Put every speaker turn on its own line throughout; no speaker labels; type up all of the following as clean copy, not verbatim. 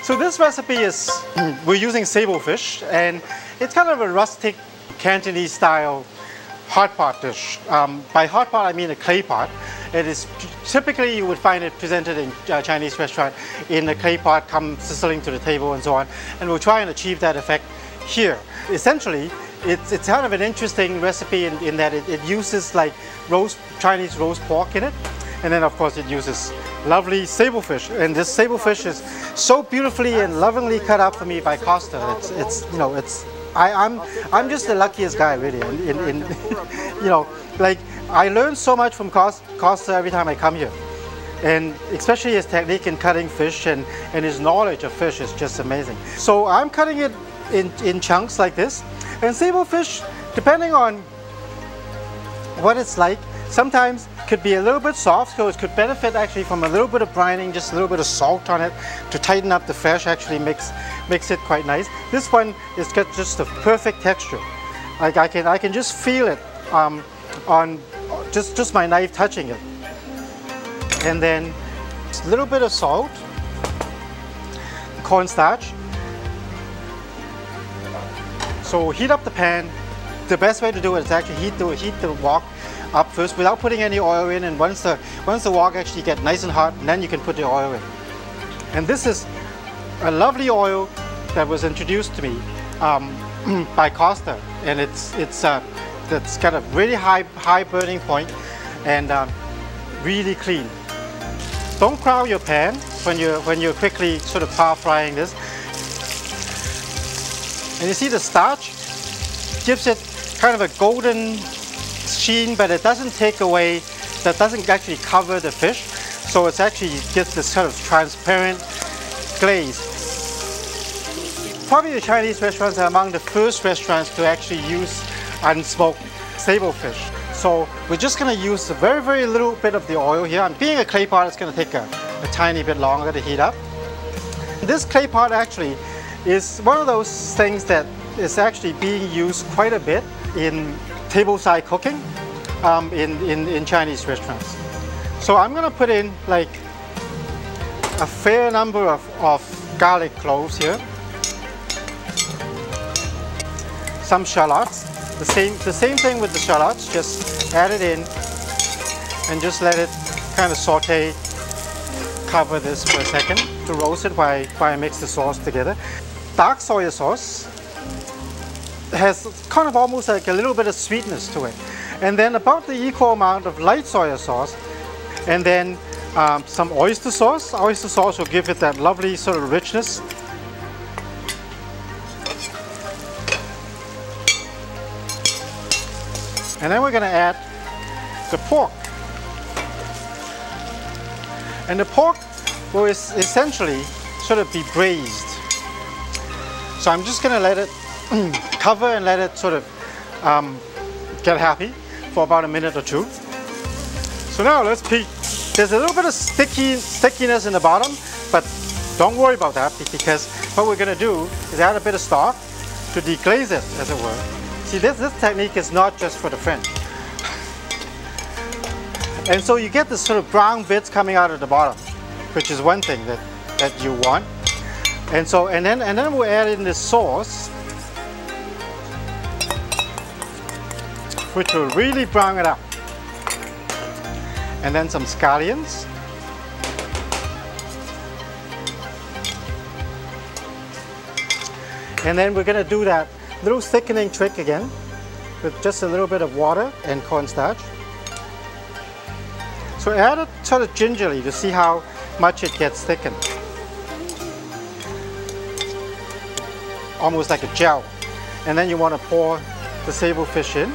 So this recipe is, we're using sable fish, and it's kind of a rustic Cantonese style hot pot dish. By hot pot I mean a clay pot. It is typically you would find it presented in a Chinese restaurant in a clay pot, come sizzling to the table and so on. And we'll try and achieve that effect here. Essentially, it's kind of an interesting recipe in that it uses like Chinese roast pork in it. And then of course it uses lovely sable fish. And this sable fish is so beautifully and lovingly cut up for me by Costa. I'm just the luckiest guy really. You know, like I learn so much from Costa every time I come here. And especially his technique in cutting fish and his knowledge of fish is just amazing. So I'm cutting it in chunks like this. And sable fish, depending on what it's like, sometimes could be a little bit soft, so it could benefit actually from a little bit of brining, just a little bit of salt on it to tighten up the flesh, actually makes it quite nice. This one is got just a perfect texture. Like I can just feel it on just my knife touching it. And then a little bit of salt, cornstarch. So heat up the pan. The best way to do it is actually heat the wok up first without putting any oil in, and once the wok actually gets nice and hot, and then you can put the oil in. And this is a lovely oil that was introduced to me by Costa, and it's got a really high burning point and really clean. Don't crowd your pan when you're quickly sort of par frying this. And you see the starch gives it kind of a golden sheen, but it doesn't take away, that doesn't actually cover the fish. So it's actually gets this sort of transparent glaze. Probably the Chinese restaurants are among the first restaurants to actually use unsmoked sable fish. So we're just going to use a very little bit of the oil here. And being a clay pot, it's going to take a tiny bit longer to heat up. This clay pot actually is one of those things that is actually being used quite a bit in tableside cooking in Chinese restaurants. So I'm going to put in like a fair number of garlic cloves here. Some shallots. The same thing with the shallots, just add it in and just let it kind of saute, cover this for a second to roast it while I mix the sauce together. Dark soy sauce has kind of almost like a little bit of sweetness to it. And then about the equal amount of light soy sauce, and then some oyster sauce. Oyster sauce will give it that lovely sort of richness. And then we're going to add the pork. And the pork will essentially sort of be braised. So I'm just going to let it cover and let it sort of get happy for about a minute or two. So now let's peek. There's a little bit of stickiness in the bottom, but don't worry about that, because what we're going to do is add a bit of stock to deglaze it, as it were. See, this technique is not just for the French. And so you get this sort of brown bits coming out of the bottom, which is one thing that you want. And so and then we'll add in this sauce, which will really brown it up. And then some scallions. And then we're going to do that little thickening trick again with just a little bit of water and cornstarch. So add it sort of gingerly to see how much it gets thickened. Almost like a gel. And then you want to pour the sable fish in.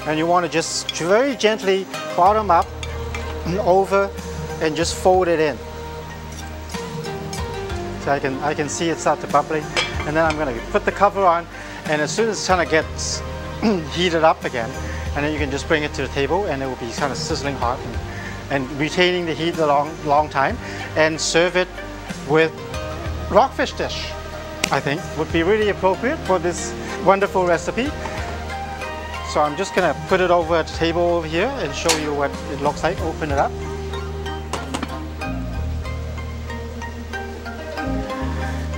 And you want to just very gently bottom up and over and just fold it in. So I can see it start to bubbling. And then I'm going to put the cover on, and as soon as it kind of gets heated up again, and then you can just bring it to the table, and it will be kind of sizzling hot and retaining the heat a long time, and serve it with rockfish dish. I think would be really appropriate for this wonderful recipe. So I'm just going to put it over at the table over here and show you what it looks like. Open it up.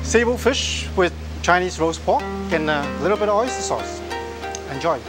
Sable fish with Chinese roast pork and a little bit of oyster sauce. Enjoy.